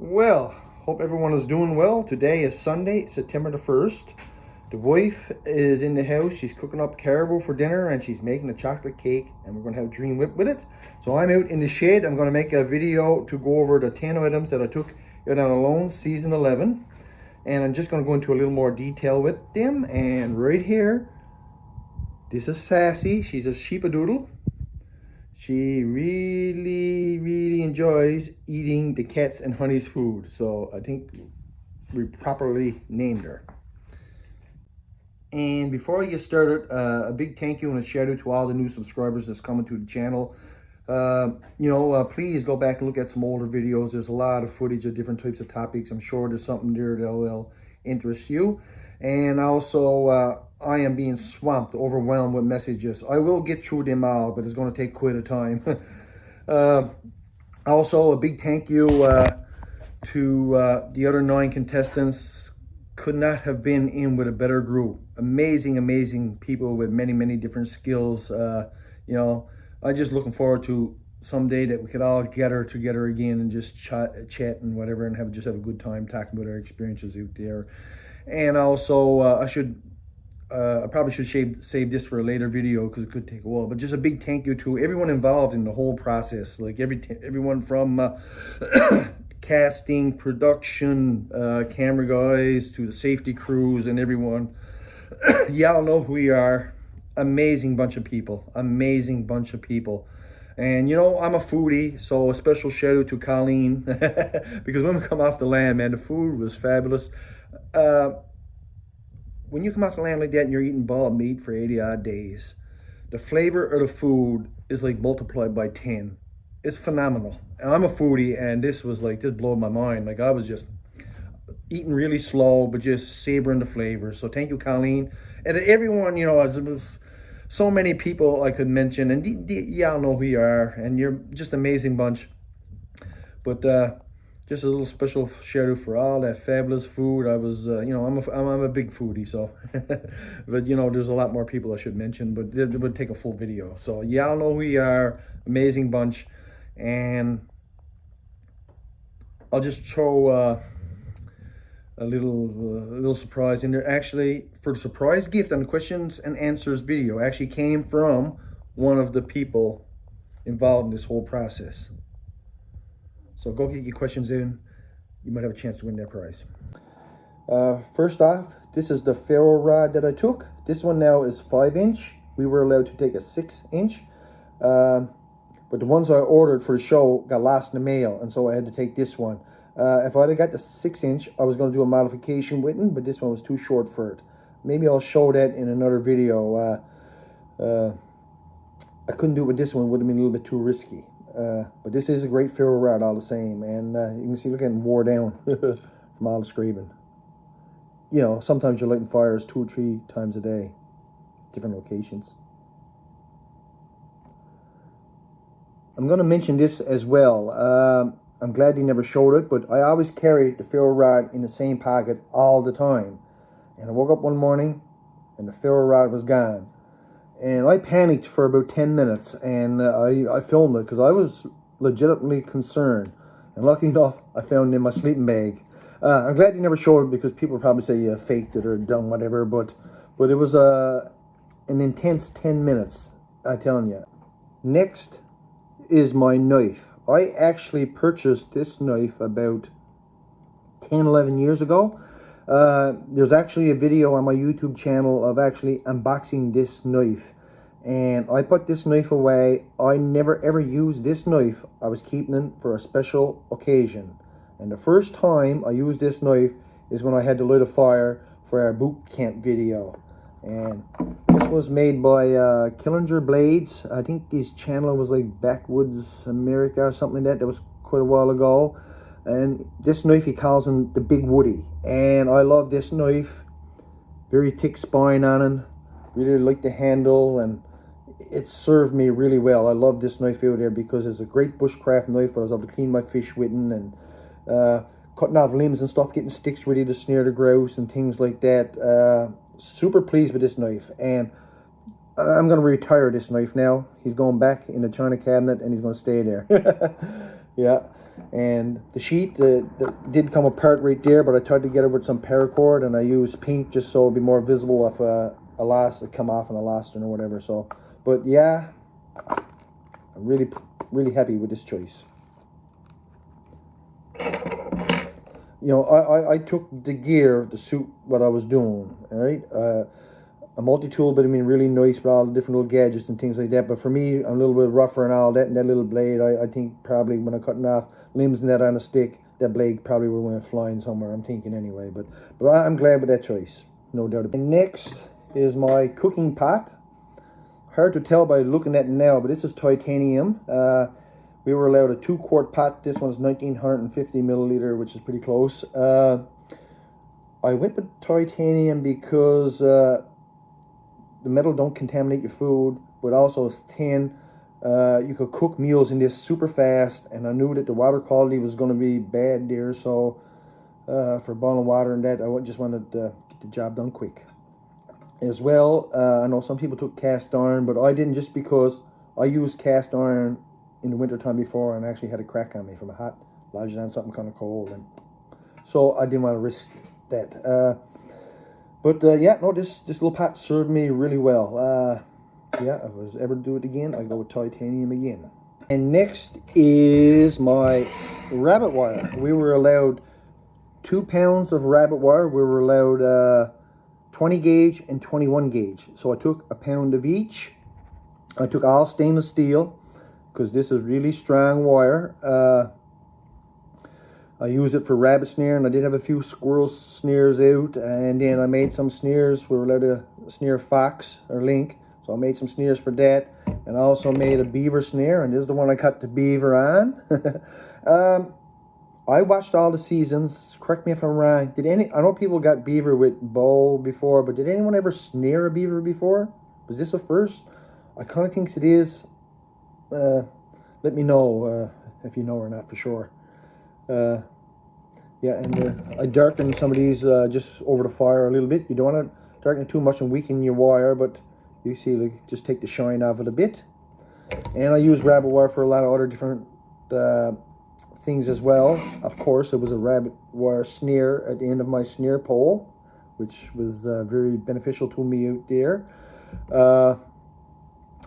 Well, hope everyone is doing well. Today is Sunday, September the 1st. The wife is in the house. She's cooking up caribou for dinner and she's making a chocolate cake and we're going to have Dream Whip with it. So I'm out in the shed. I'm going to make a video to go over the 10 items that I took out on a loan, season 11. And I'm just going to go into a little more detail with them. And right here, this is Sassy. She's a sheepadoodle. She really enjoys eating the Cats and Honey's food. So I think we properly named her. And before I get started, a big thank you and a shout out to all the new subscribers that's coming to the channel. Please go back and look at some older videos. There's a lot of footage of different types of topics. I'm sure there's something there that will interest you. And also, I am being swamped, overwhelmed with messages. I will get through them all, but it's going to take quite a time. Also, a big thank you to the other 9 contestants. Could not have been in with a better group. Amazing people with many different skills. I'm just looking forward to someday that we could all gather together again and just chat and whatever, and have a good time talking about our experiences out there. And also, I probably should save this for a later video because it could take a while. But just a big thank you to everyone involved in the whole process, like everyone from casting, production, camera guys, to the safety crews and everyone. Y'all know who we are. Amazing bunch of people. And I'm a foodie, so a special shout out to Colleen because when we come off the land, man, the food was fabulous. When you come off the land like that and you're eating bald meat for 80 odd days, the flavor of the food is like multiplied by 10. It's phenomenal. And I'm a foodie, and this blew my mind. Like, I was just eating really slow, but just savoring the flavors. So thank you, Colleen. And everyone, it was so many people I could mention, and y'all know who you are, and you're just an amazing bunch. But just a little special shout out for all that fabulous food. I was, I'm a big foodie, so. But, there's a lot more people I should mention, but it would take a full video. So y'all know who you are, amazing bunch. And I'll just throw a little surprise in there. Actually, for the surprise gift on the questions and answers video, actually came from one of the people involved in this whole process. So go get your questions in. You might have a chance to win that prize. First off, this is the ferro rod that I took. This one now is 5-inch. We were allowed to take a 6-inch. But the ones I ordered for the show got lost in the mail, and so I had to take this one. If I'd have got the 6-inch, I was going to do a modification with it, but this one was too short for it. Maybe I'll show that in another video. I couldn't do it with this one. It would have been a little bit too risky. But this is a great ferro rod all the same. And you can see, look at it, wore down from all the scraping. Sometimes you're lighting fires 2 or 3 times a day, different locations. I'm going to mention this as well. I'm glad they never showed it, but I always carry the ferro rod in the same pocket all the time. And I woke up one morning and the ferro rod was gone. And I panicked for about 10 minutes, and I filmed it because I was legitimately concerned. And lucky enough, I found it in my sleeping bag. I'm glad they never showed it because people would probably say you faked it or done whatever, but it was an intense 10 minutes, I'm telling you. Next is my knife. I actually purchased this knife about 10-11 years ago. There's actually a video on my YouTube channel of actually unboxing this knife, and I put this knife away. I never ever used this knife. I was keeping it for a special occasion, and the first time I used this knife is when I had to light a fire for our boot camp video. And this was made by Killinger Blades. I think his channel was like Backwoods America or something like that. That was quite a while ago. And this knife, he calls him the Big Woody. And I love this knife. Very thick spine on it. Really like the handle, and it served me really well. I love this knife out there because it's a great bushcraft knife, but I was able to clean my fish with it, and cutting off limbs and stuff, getting sticks ready to snare the grouse and things like that. Super pleased with this knife, and I'm going to retire this knife now. He's going back in the china cabinet, and he's going to stay there. Yeah. And the sheet did come apart right there, but I tried to get it with some paracord, and I used pink just so it'd be more visible if a last would come off an elastin or whatever. So, but yeah, I'm really happy with this choice. You know, I took the gear to suit what I was doing, all right? A multi-tool, but I mean really nice with all the different little gadgets and things like that. But for me, I'm a little bit rougher and all that, and that little blade, I think probably when I'm cutting off limbs and that on a stick, that blade probably would went flying somewhere, I'm thinking anyway. But I'm glad with that choice, no doubt about it. And next is my cooking pot. Hard to tell by looking at it now, but this is titanium. We were allowed a 2-quart pot. This one's 1950 milliliter, which is pretty close. I went with titanium because the metal don't contaminate your food, but also it's thin. You could cook meals in this super fast, and I knew that the water quality was going to be bad there, so for boiling water and that, I just wanted to get the job done quick. As well, I know some people took cast iron, but I didn't, just because I used cast iron in the winter time before and actually had a crack on me from a hot lodging on something kind of cold, and so I didn't want to risk that. Yeah, no, this little pot served me really well. Yeah, if I was ever to do it again, I go with titanium again. And next is my rabbit wire. We were allowed 2 pounds of rabbit wire. We were allowed 20 gauge and 21 gauge. So I took a pound of each. I took all stainless steel because this is really strong wire. I use it for rabbit snare, and I did have a few squirrel snares out, and then I made some snares. We were allowed to snare fox or link, so I made some snares for that, and I also made a beaver snare, and this is the one I cut the beaver on. I watched all the seasons. Correct me if I'm wrong. I know people got beaver with bow before, but did anyone ever snare a beaver before? Was this a first? I kind of think it is. Let me know if you know or not for sure. Yeah, and I darkened some of these just over the fire a little bit. You don't want to darken it too much and weaken your wire, but you see, like, just take the shine off it a bit. And I use rabbit wire for a lot of other different things as well. Of course, it was a rabbit wire snare at the end of my snare pole, which was very beneficial to me out there.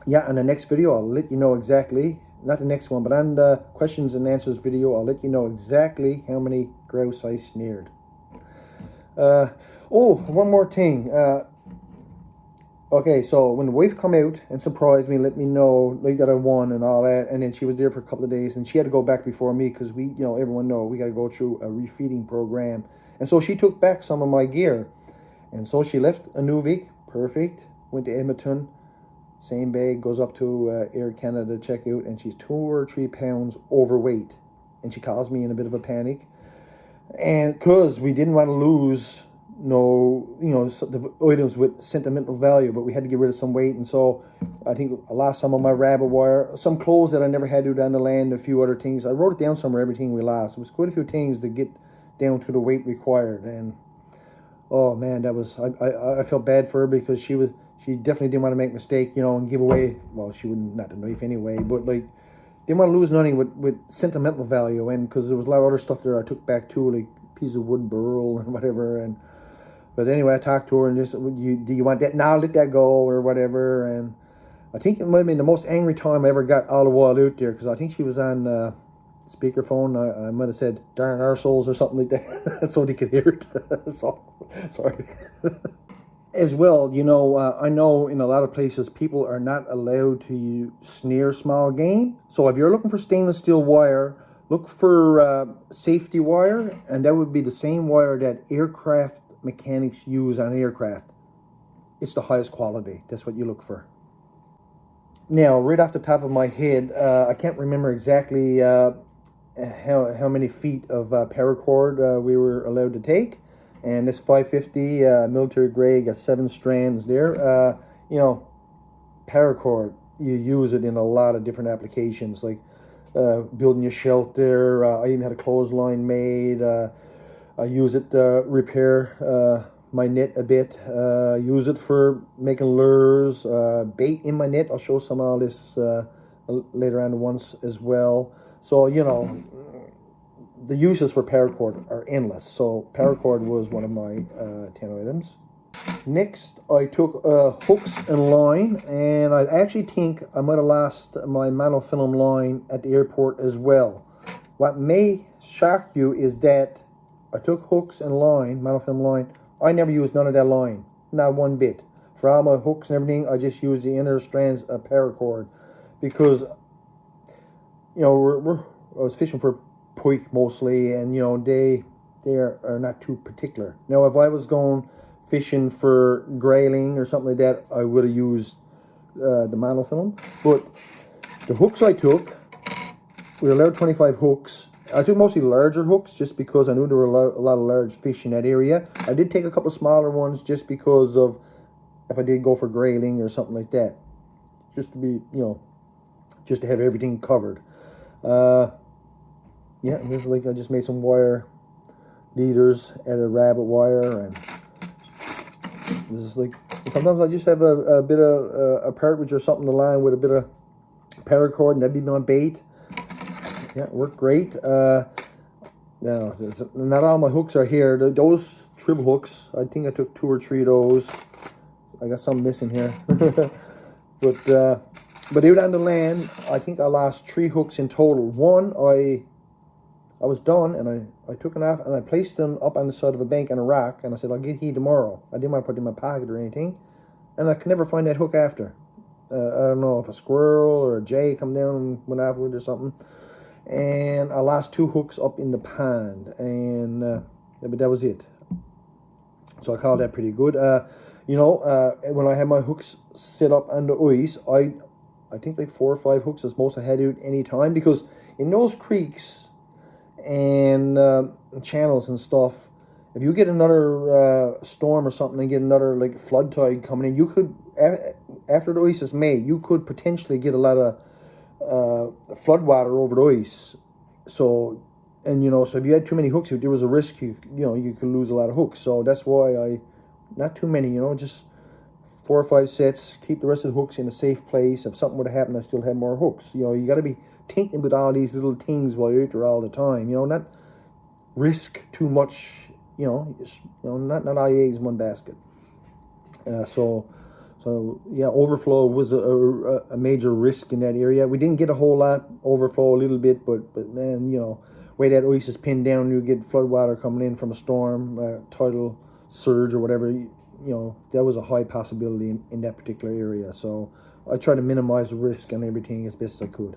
Yeah, in the next video, I'll let you know exactly, not the next one, but on the questions and answers video, I'll let you know exactly how many grouse I snared. Oh, one more thing. Okay, so when the wife come out and surprised me, let me know like that I won and all that, and then she was there for a couple of days, and she had to go back before me because we, everyone know we got to go through a refeeding program, and so she took back some of my gear, and so she left a Nuvik, perfect, went to Edmonton. Same bag, goes up to Air Canada to check out, and she's 2 or 3 pounds overweight. And she calls me in a bit of a panic. And because we didn't want to lose the items with sentimental value, but we had to get rid of some weight. And so I think I lost some of my rabbit wire, some clothes that I never had to do down the land, a few other things. I wrote it down somewhere, everything we lost. It was quite a few things to get down to the weight required. And oh man, that was, I felt bad for her because she definitely didn't want to make a mistake, and give away, well, she wouldn't, not the knife anyway, but like, didn't want to lose nothing with sentimental value, and because there was a lot of other stuff there I took back too, like piece of wood burl and whatever, but anyway, I talked to her and just, do you want that? Now let that go, or whatever, and I think it might have been the most angry time I ever got all the while out there, because I think she was on speakerphone. I might have said, darn arseholes or something like that, so they could hear it, so, sorry. As well, I know in a lot of places people are not allowed to snare small game. So if you're looking for stainless steel wire, look for safety wire, and that would be the same wire that aircraft mechanics use on aircraft. It's the highest quality. That's what you look for. Now, right off the top of my head, I can't remember exactly how many feet of paracord we were allowed to take. And this 550 military grade got 7 strands there. Paracord, you use it in a lot of different applications, like building your shelter. I even had a clothesline made. I use it to repair my net a bit. Use it for making lures, bait in my net. I'll show some of this later on once as well. So, the uses for paracord are endless. So paracord was one of my 10 items. Next, I took hooks and line, and I actually think I might have lost my monofilm line at the airport as well. What may shock you is that I took hooks and line, monofilm line. I never used none of that line, not one bit. For all my hooks and everything, I just used the inner strands of paracord because, you know, I was fishing for pike mostly, and you know they are not too particular. Now, if I was going fishing for grayling or something like that, I would have used the monofilm. But the hooks I took, we were allowed 25 hooks. I took mostly larger hooks just because I knew there were a lot of large fish in that area. I did take a couple of smaller ones just because of if I did go for grayling or something like that. Just to be, you know, just to have everything covered. Yeah, this is like I just made some wire leaders out of rabbit wire, and this is like sometimes I just have a bit of a partridge or something to line with a bit of paracord, and that'd be my bait. Yeah, it worked great. Now, not all my hooks are here. Those trib hooks, I think I took 2 or 3 of those. I got some missing here. But out on the land, I think I lost 3 hooks in total. One, I was done, and I took it off, and I placed them up on the side of a bank on a rock, and I said, I'll get he tomorrow. I didn't want to put it in my pocket or anything, and I could never find that hook after. I don't know if a squirrel or a jay come down and went off with it or something. And I lost 2 hooks up in the pond, and but that was it. So I called that pretty good. You know, when I had my hooks set up on the ice, I think like 4 or 5 hooks is most I had out any time, because in those creeks and channels and stuff, if you get another storm or something and get another like flood tide coming in, you could, after the ice is made, you could potentially get a lot of flood water over the ice. So, and you know, so if you had too many hooks, there was a risk you could lose a lot of hooks. So that's why not too many, you know, just 4 or 5 sets, keep the rest of the hooks in a safe place. If something would have happened, I still had more hooks. You know, you got to be thinking with all these little things while you're out there all the time, you know, not risk too much, you know, not all your eggs in one basket. So yeah, overflow was a major risk in that area. We didn't get a whole lot overflow, a little bit, but man, you know, way that ice is pinned down, you get flood water coming in from a storm, tidal surge or whatever. You know, that was a high possibility in that particular area. So I tried to minimize the risk and everything as best I could.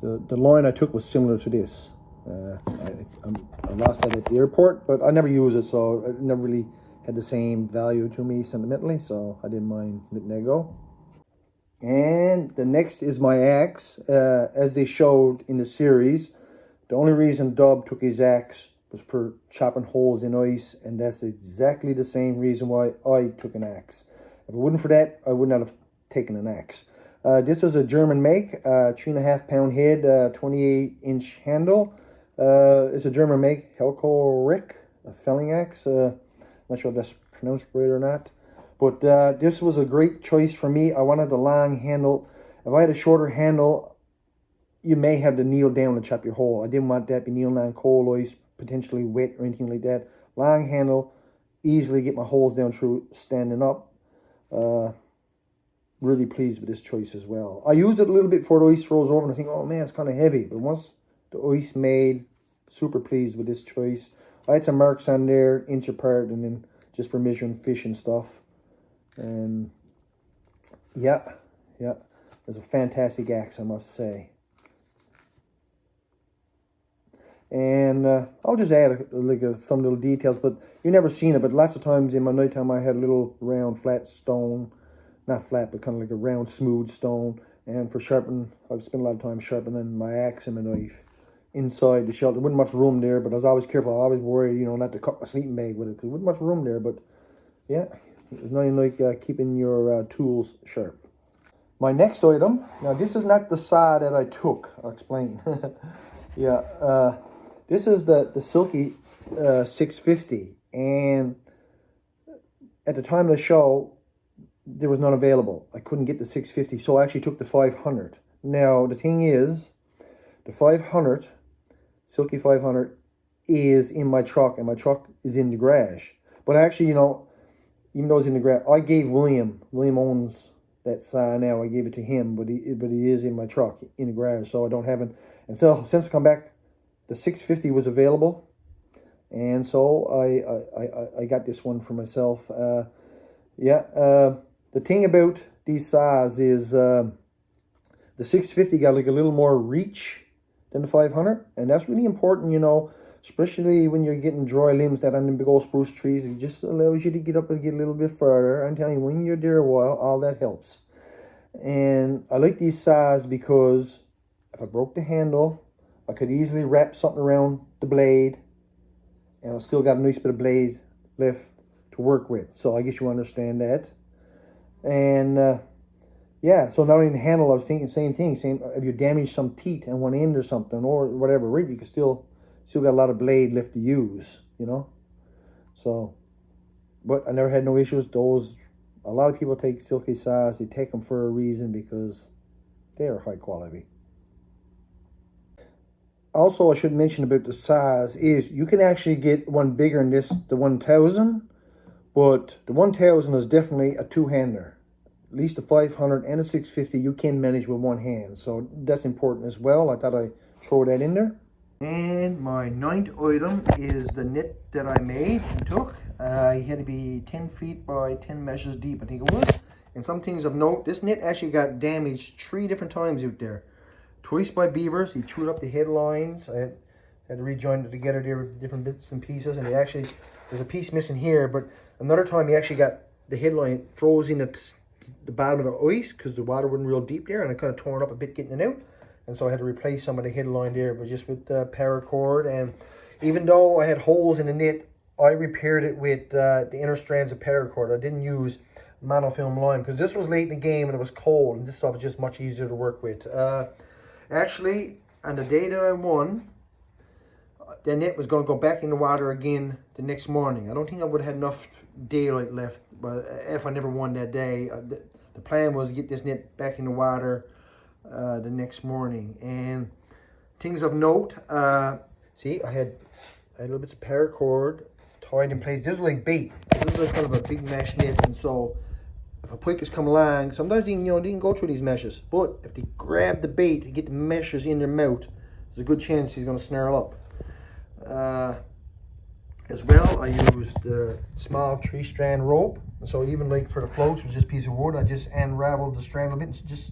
The line I took was similar to this. I lost that at the airport, but I never used it, so it never really had the same value to me sentimentally, so I didn't mind letting that go. And the next is my axe. As they showed in the series, the only reason Dub took his axe was for chopping holes in ice, and that's exactly the same reason why I took an axe. If it wasn't for that, I would not have taken an axe. This is a German make, 3.5 pound head, 28-inch handle. It's a German make, Helco Rick, a felling axe. Not sure if that's pronounced right or not. But this was a great choice for me. I wanted a long handle. If I had a shorter handle, you may have to kneel down to chop your hole. I didn't want that to be kneeling on cold ice, potentially wet or anything like that. Long handle, easily get my holes down through standing up. Really pleased with this choice as well. I used it a little bit before the ice froze over, and I think, oh man, it's kind of heavy. But once the ice made, super pleased with this choice. I had some marks on there, inch apart, and then just for measuring fish and stuff. And yeah, it's a fantastic axe, I must say. And I'll just add some little details, but you've never seen it, but lots of times in my nighttime I had a little round flat stone, not flat, but kind of like a round smooth stone. And for sharpening, I'd spend a lot of time sharpening my axe and my knife inside the shelter. There wasn't much room there, but I was always careful. I always worried, you know, not to cut my sleeping bag with it, because there wasn't much room there. But yeah, there's nothing like keeping your tools sharp. My next item, now this is not the saw that I took. I'll explain. Yeah, this is the Silky 650, and at the time of the show, there was none available. I couldn't get the 650, so I actually took the 500. Now, the thing is, the 500 Silky 500 is in my truck, and my truck is in the garage. But actually, you know, even though it's in the garage, I gave William owns that sign now. I gave it to him, but he is in my truck in the garage, so I don't have it. And so since I come back, the 650 was available, and so I got this one for myself. The thing about these saws is the 650 got like a little more reach than the 500, and that's really important, you know, especially when you're getting dry limbs that on the big old spruce trees. It just allows you to get up and get a little bit further. I'm telling you, when you're there a while, all that helps. And I like these saws because if I broke the handle, I could easily wrap something around the blade, and I still got a nice bit of blade left to work with. So I guess you understand that. And yeah, so not only the handle, I was thinking same thing. Same, if you damage some teeth on one end or something or whatever, right? You can still got a lot of blade left to use, you know. So, but I never had no issues. Those, a lot of people take silky saws. They take them for a reason because they are high quality. Also, I should mention about the size is you can actually get one bigger than this, the 1000, but the 1000 is definitely a two-hander. At least the 500 and the 650 you can manage with one hand, so that's important as well. I thought I'd throw that in there. And my 9th item is the net that I made and took. It had to be 10 feet by 10 measures deep, I think it was. And some things of note, this net actually got damaged 3 different times out there. Twice by beavers. He chewed up the headlines. I had to rejoin it together there with different bits and pieces, and there's a piece missing here, but another time he actually got the headline frozen at the bottom of the ice because the water wasn't real deep there, and it kind of torn up a bit getting it out, and so I had to replace some of the headline there, but just with paracord. And even though I had holes in the net, I repaired it with the inner strands of paracord. I didn't use monofilm line because this was late in the game and it was cold, and this stuff was just much easier to work with. Actually, on the day that I won, the net was going to go back in the water again the next morning. I don't think I would have had enough daylight left, but if I never won that day, the plan was to get this net back in the water the next morning. And things of note, see, I had little bits of paracord tied in place. This was like bait. This was kind of a big mesh net, and so if a pike is come along, sometimes they can go through these meshes, but if they grab the bait to get the meshes in their mouth, there's a good chance he's going to snarl up. As well, I used small 3-strand rope, and so even like for the floats, it was just a piece of wood. I just unraveled the strand a bit and just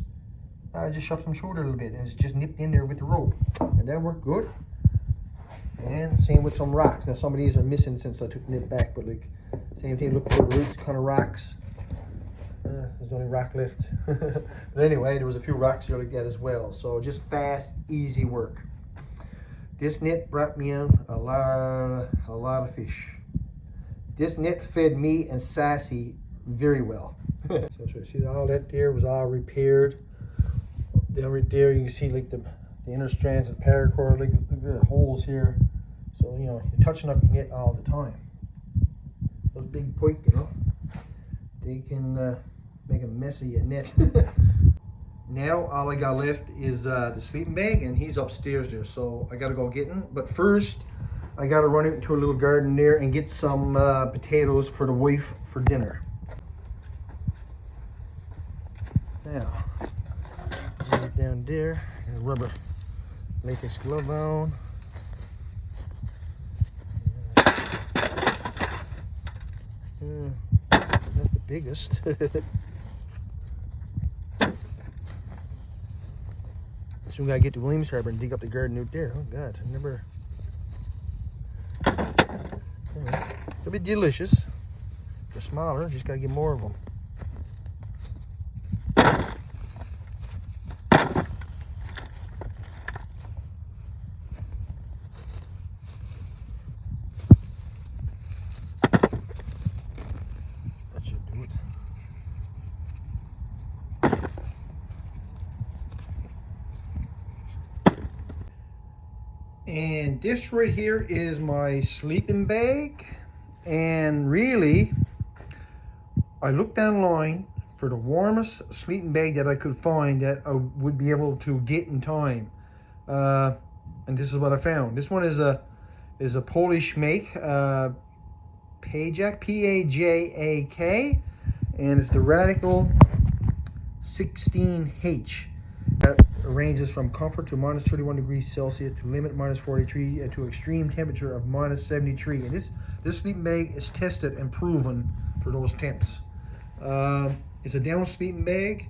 shoved them through it a little bit, and it's just nipped in there with the rope, and that worked good. And same with some rocks. Now some of these are missing since I took the net back, but like same thing. Look for the roots kind of rocks. There's only rock left. But anyway, there was a few rocks here like that as well. So just fast, easy work. This net brought me in a lot of fish. This net fed me and Sassy very well. So you see all that there was all repaired. Then right there you can see like the inner strands of paracord, like the holes here. So you know you're touching up your net all the time. Those big pike, you know, they can make a mess of your net. Now all I got left is the sleeping bag, and he's upstairs there, so I gotta go get him. But first I gotta run out into a little garden there and get some potatoes for the wife for dinner. Now right down there, got a rubber latex glove on. Not the biggest. Soon gotta get to Williams Harbor and dig up the garden out there. Oh God, I never. Anyway, they'll be delicious. They're smaller, just gotta get more of them. That should do it. And this right here is my sleeping bag, and really I looked online for the warmest sleeping bag that I could find that I would be able to get in time. and this is what I found. This one is a Polish make, Pajak, P-A-J-A-K, and it's the Radical 16H. That ranges from comfort to minus 31 degrees Celsius to limit minus 43 and to extreme temperature of minus 73. And this sleeping bag is tested and proven for those temps. It's a down sleeping bag,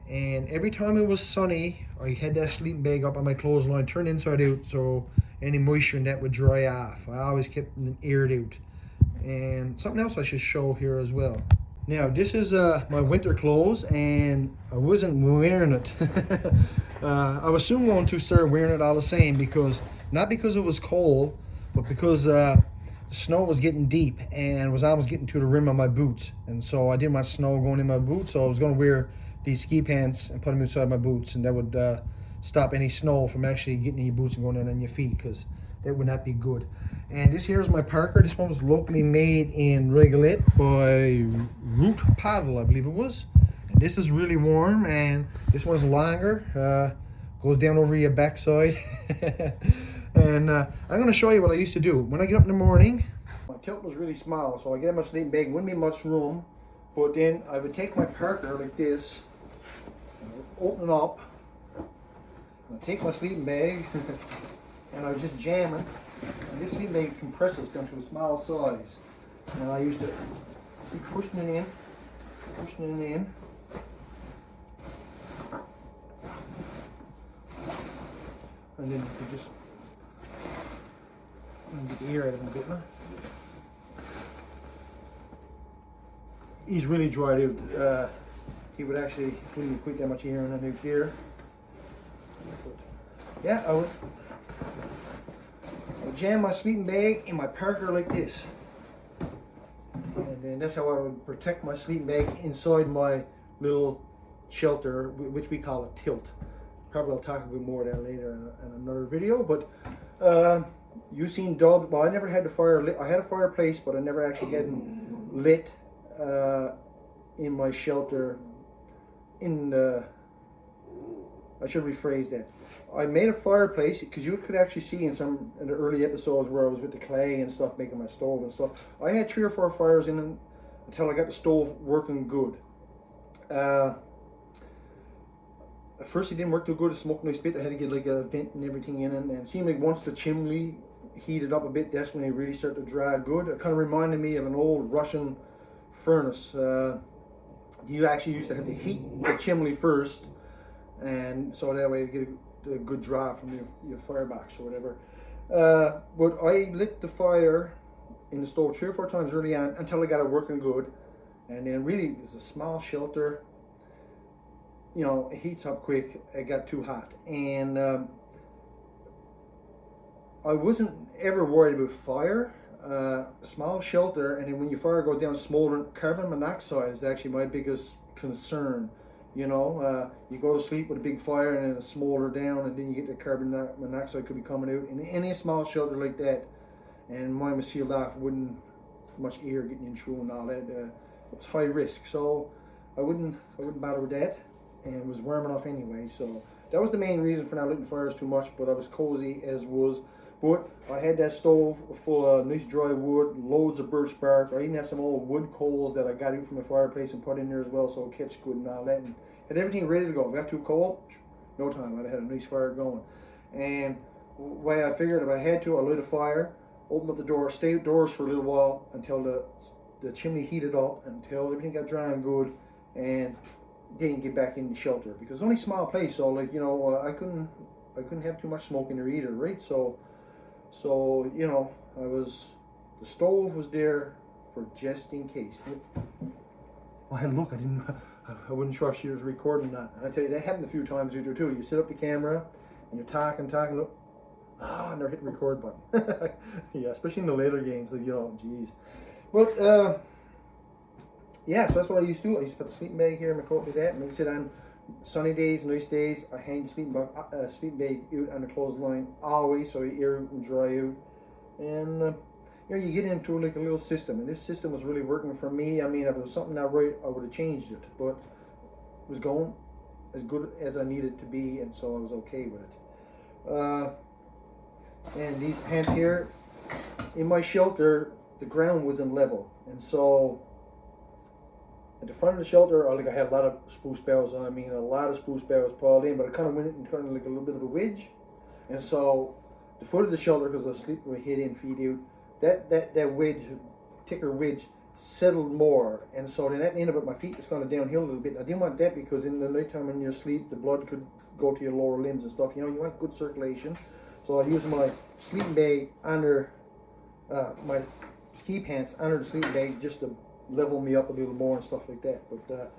and every time it was sunny, I had that sleeping bag up on my clothesline, turned inside out, so any moisture in that would dry off. I always kept it aired out. And something else I should show here as well. Now, this is my winter clothes, and I wasn't wearing it. I was soon going to start wearing it all the same, because not because it was cold, but because the snow was getting deep and was almost getting to the rim of my boots, and so I didn't want snow going in my boots, so I was going to wear these ski pants and put them inside my boots, and that would stop any snow from actually getting in your boots and going in on your feet, because that would not be good. And this here is my parker. This one was locally made in Regalet by Root Paddle, I believe it was. And this is really warm, and this one's longer, goes down over your backside. And I'm going to show you what I used to do. When I get up in the morning, my tilt was really small, so I get my sleeping bag, wouldn't be much room, but then I would take my parker like this, open it up, and I take my sleeping bag, and I would just jam it. And this sleeping bag compresses down to a small size. And I used to be pushing it in, and then you just get the air out of him a bit now. He's really dried out. He would actually wouldn't quite that much air in out there. Yeah, I would jam my sleeping bag in my parker like this, and then that's how I would protect my sleeping bag inside my little shelter, which we call a tilt. Probably I'll talk a bit more of that later in another video. But you seen Doug. Well, I never had the fire lit. I had a fireplace, but I never actually had it lit in my shelter. I should rephrase that. I made a fireplace, because you could actually see in some of the early episodes where I was with the clay and stuff, making my stove and stuff. I had 3 or 4 fires in it until I got the stove working good. At first it didn't work too good, the smoke nice bit. I had to get like a vent and everything in it, and it seemed like once the chimney heated up a bit, that's when it really started to dry good. It kind of reminded me of an old Russian furnace. You actually used to have to heat the chimney first, and so that way you get a good draw from your firebox or whatever. But I lit the fire in the stove 3 or 4 times early on until I got it working good, and then really it's a small shelter. You know, it heats up quick. It got too hot, and I wasn't ever worried about fire. Small shelter, and then when your fire goes down smoldering, carbon monoxide is actually my biggest concern. You know, you go to sleep with a big fire and then it smolder down, and then you get the carbon monoxide could be coming out. In any small shelter like that, and mine was sealed off, wouldn't much air getting in through and all that. It was high risk, so I wouldn't bother with that, and it was warm enough anyway. So that was the main reason for not lighting fires too much. But I was cozy as was. But I had that stove full of nice dry wood, loads of birch bark. I even had some old wood coals that I got out from the fireplace and put in there as well, so it'll catch good and all that. And had everything ready to go. If I got too cold, no time. I'd have had a nice fire going. And the way I figured, if I had to, I lit a fire, opened up the door, stay outdoors for a little while until the chimney heated up, until everything got dry and good, and then get back in the shelter. Because it's only a small place, so like, you know, I couldn't have too much smoke in there either, right? So you know, the stove was there for just in case. Oh, hey, look, I wasn't sure if she was recording or not. And I tell you, that happened a few times either too. You set up the camera and you're talking, look, and they're hitting record button. Yeah, especially in the later games, like, you know, geez. But yeah, so that's what I used to do. I used to put the sleeping bag here in my coat like that, and like I said, on sunny days, nice days, I hang the sleeping bag out on the clothesline always, so you air out and dry out. And you know, you get into like a little system, and this system was really working for me. I mean, if it was something not right, I would have changed it, but it was going as good as I needed to be, and so I was okay with it. And these pants here, in my shelter, the ground wasn't level, and so at the front of the shelter, I had a lot of spruce boughs on. I mean, a lot of spruce boughs piled in, but it kind of went in kind of like a little bit of a wedge. And so the foot of the shelter, because I sleep with head in, feet out, that wedge, thicker wedge, settled more. And so then at the end of it, my feet was kind of downhill a little bit. I didn't want that because in the nighttime when you're asleep, the blood could go to your lower limbs and stuff. You know, you want good circulation. So I used my sleeping bag under my ski pants under the sleeping bag just to level me up a little more and stuff like that. But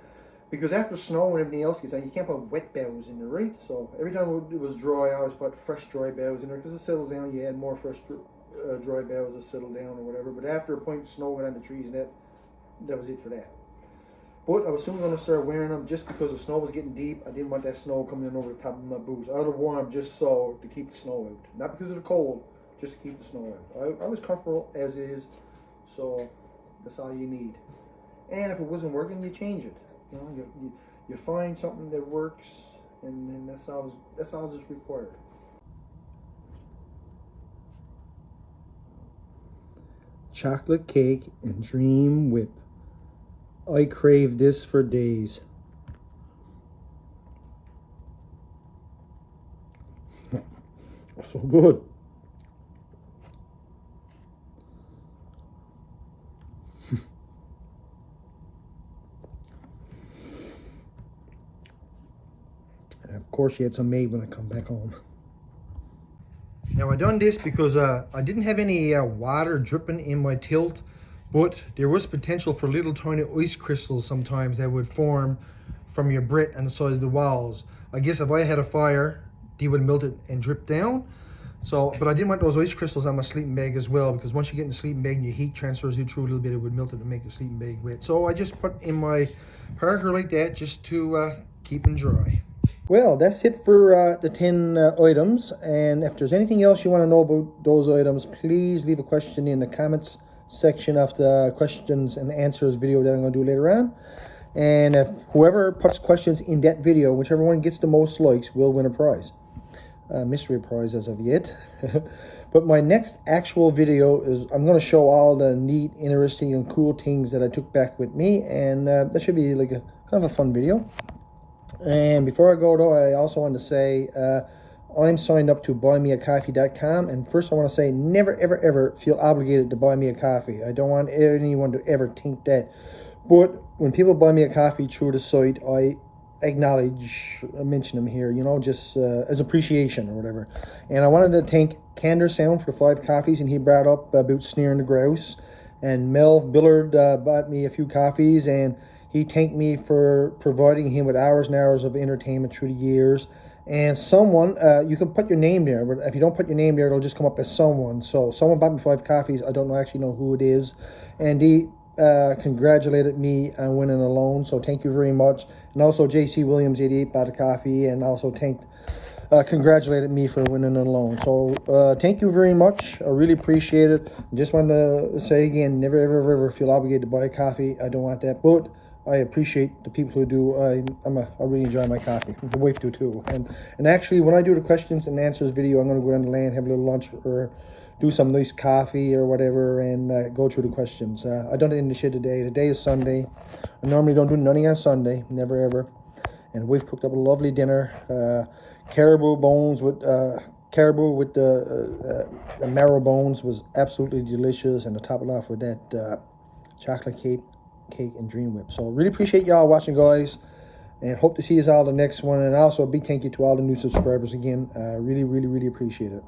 because after snow and everything else gets on, you can't put wet boughs in there, right? So every time it was dry, I always put fresh dry boughs in there because it settles down. You add more fresh dry boughs that settle down or whatever. But after a point, snow went on the trees, and that was it for that. But I was soon going to start wearing them just because the snow was getting deep. I didn't want that snow coming in over the top of my boots. I would have worn them just so to keep the snow out. Not because of the cold, just to keep the snow out. I was comfortable as is, so that's all you need. And if it wasn't working, you change it. You know, you find something that works, and that's all that's required. Chocolate cake and dream whip. I crave this for days. So good. And of course, you had some made when I come back home. Now I done this because I didn't have any water dripping in my tilt, but there was potential for little tiny ice crystals sometimes that would form from your Brit on the side of the walls. I guess if I had a fire, they would melt it and drip down. So, but I didn't want those ice crystals on my sleeping bag as well, because once you get in the sleeping bag and your heat transfers it through a little bit, it would melt it and make the sleeping bag wet. So I just put in my paracord like that just to keep them dry. Well, that's it for the 10 items. And if there's anything else you want to know about those items, please leave a question in the comments section of the questions and answers video that I'm going to do later on. And if whoever puts questions in that video, whichever one gets the most likes, will win a prize. Mystery prize as of yet. But my next actual video is I'm going to show all the neat, interesting, and cool things that I took back with me. And that should be like a kind of a fun video. And before I go though, I also want to say I'm signed up to buymeacoffee.com, and first I want to say never ever ever feel obligated to buy me a coffee. I don't want anyone to ever think that. But when people buy me a coffee through the site, I mention them here, you know, just as appreciation or whatever. And I wanted to thank Candor Sound for the 5 coffees, and he brought up about Snare and the Grouse. And Mel Billard bought me a few coffees, and he thanked me for providing him with hours and hours of entertainment through the years. And someone, you can put your name there, but if you don't put your name there, it'll just come up as someone. So someone bought me 5 coffees. I don't actually know who it is. And he congratulated me on winning a loan. So thank you very much. And also JC Williams 88 bought a coffee and also congratulated me for winning a loan. So thank you very much. I really appreciate it. Just wanted to say again, never ever feel obligated to buy a coffee. I don't want that, but I appreciate the people who do. I really enjoy my coffee. The wife do too. And actually, when I do the questions and answers video, I'm going to go down the lane, have a little lunch, or do some nice coffee or whatever, and go through the questions. I done it in the shed today. Today is Sunday. I normally don't do nothing on Sunday, never ever. And the wife cooked up a lovely dinner. Caribou with the marrow bones was absolutely delicious, and to top it off with that chocolate cake and dream whip. So really appreciate y'all watching, guys, and hope to see you all the next one. And also a big thank you to all the new subscribers again. Really appreciate it.